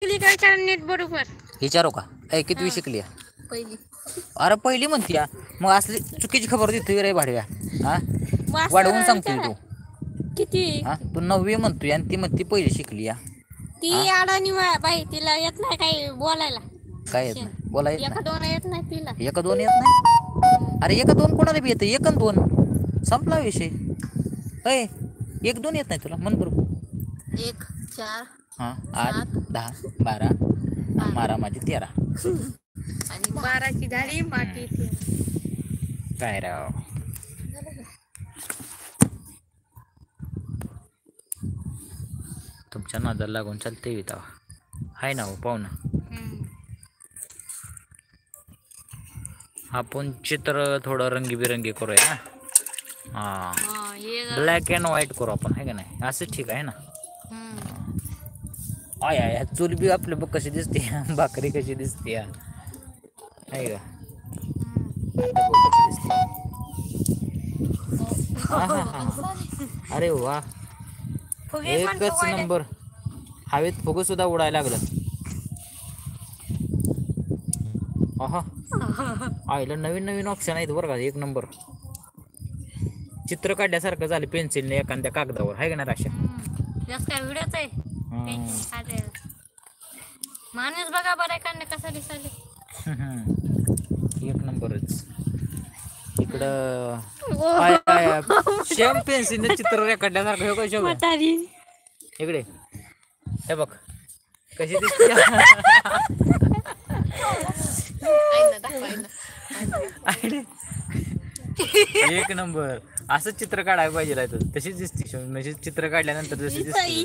काय कारण नीट बरोबर विचारू का किती शिकली पहिली अरे पहिली म्हणती मग असली चुकीची खबर देतोय रे भाडव्या हा वाढवून मास्तराला सांगतोय विचारा तू किती हा तू 9वी म्हणतोय आणि ती म्हणती पहिली शिकली ती अडाणी बाई तिला येत नाही काही बोलायला काय येत नाही बोला येत एका दोन येत नाही तिला नाही 1 2 येत नाही अरे 1 2 कोणाला बी येतं 1 आणि 2 संपला विषय 1 2 येत नाही तुला म्हण बरोबर 1 4 हां 8 10 12 मारा माझी 13 आणि 12ची झाली बाकी काय राव तुमच्या नादाला लागून चालते विता हाय ना हो पाहुणा आपण चित्र थोडं रंगीबिरंगी करूया ब्लॅक अँड व्हाईट करू आपण आहे का नाही असं ठीक आहे ना आय चूल बी आपल्या बघ कशी दिसते भाकरी कशी दिसते आहे का अरे वा एकच नंबर हवेत फुग सुद्धा उडायला लागलं आईला नवीन नवीन ऑप्शन आहेत बरं का 1 नंबर चित्र काढल्यासारखं झालं पेन्सिलने एखाद्या कागदावर आहे का नाही राशा काय व्हिडिओच आहे माणूस बघा बरं एखाद्या कसा दिसायला 1 नंबरच इकडं शेम पेन्सिलने चित्र रेखाटल्यासारखं इकडे हे बघ कशी दिसते 1 नंबर असं चित्र काढायला पाहिजे तशीच दिसते चित्र काढल्यानंतर जशी दिसते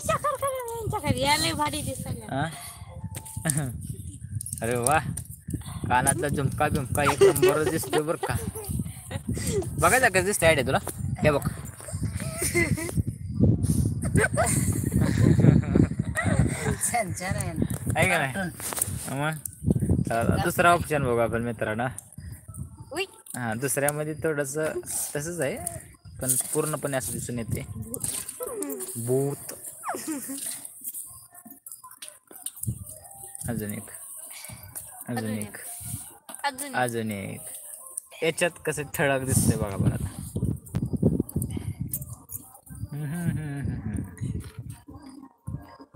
अरे वा कानातला झुमका 1 नंबर दिसतोय बर का बघायचं कसं दिसते आयडिया तुला हे बघ आहे का नाही मग दुसरा ऑप्शन बघू आपण मित्रांनो दुसऱ्यामध्ये थोडस तसंच आहे पण पूर्णपणे असं दिसून येते भूत अजून एक याच्यात कसं ठळक दिसतंय बघा बरं आता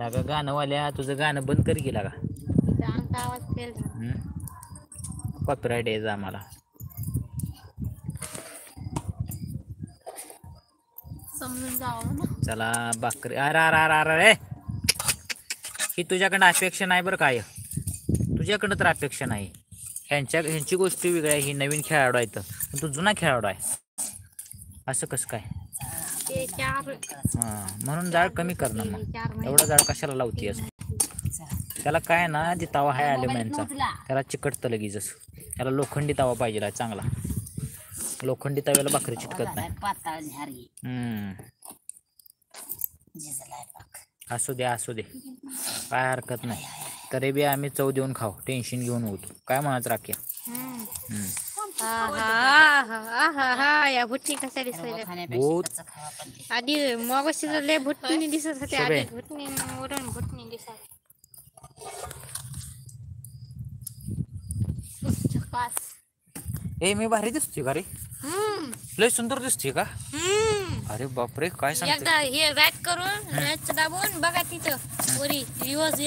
लागा गाणंवाल्या तुझं गाणं बंद कर की लागा कॉपीराइट यायचं आम्हाला समजून जावं ना चला भाकरी अरे ही तुझ्याकडं अपेक्षा नाही बरं काय तुझ्याकडं तर अपेक्षा नाही ह्यांची गोष्ट वेगळी आहे ही नवीन खेळाडू आहेत पण तू जुना खेळाडू आहे असं कसं काय म्हणून जाळ कमी कर ना मग एवढं जाळ कशाला लावती त्याला काय ना जे तवा आहे ॲल्युमिनियमचा त्याला चिकटतं लगेच त्याला लोखंडी तवा पाहिजे चांगला लोखंडी तव्याला भाकरी चिटकत नाही असू दे काय हरकत नाही तरी बी आम्ही चव देऊन खाऊ टेन्शन घेऊन होतो काय म्हणायचं राख्या या भुट्टी कशा दिसायला आधी मगाशी लय भुट्टीने दिसत होते आधी वरून भुट्टी दिसत मी भारी दिसतोय का रे लय सुंदर दिसतोय का अरे बापरे काय एकदा हे रॅक करून दाबून बघा तिथं वरी रिवर्स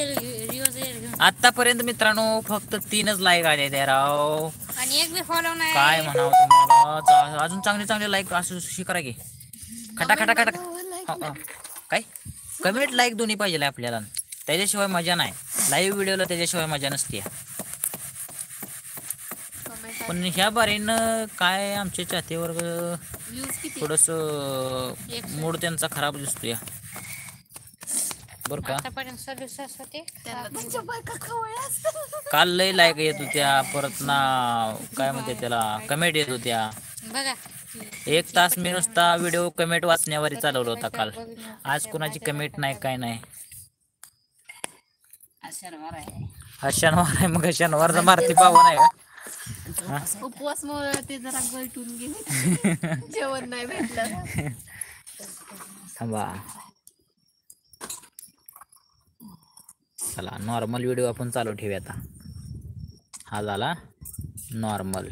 आतापर्यंत मित्रांनो फक्त 3च लाईक आले त्या राव आणि एक बी फॉलो नाही काय म्हणावं तुम्हाला अजून चांगले लाईक असं शिकरा की खटा काय कमेंट लाईक दोन्ही पाहिजे आपल्याला त्याच्याशिवाय मजा नाही लाईव्ह व्हिडिओला त्याच्याशिवाय मजा नसते पण ह्या बारीनं काय आमचे चाहते वर्ग थोडस मूड त्यांचा खराब दिसतोय बरं का काल लय लाईक येत होत्या परत ना काय म्हणते त्याला कमेंट येत होत्या 1 तास मी नुसता व्हिडिओ कमेंट वाचण्यावर चालवला होता काल आज कोणाची कमेंट नाही काय नाही आज शनिवार आहे मग शनिवारचा मारती पावन आहे का उपवास ते जरा गळटून गेले जेवण नाही भेटलं थांबा चला नॉर्मल व्हिडिओ आपण चालू ठेवूया आता. हा झाला नॉर्मल.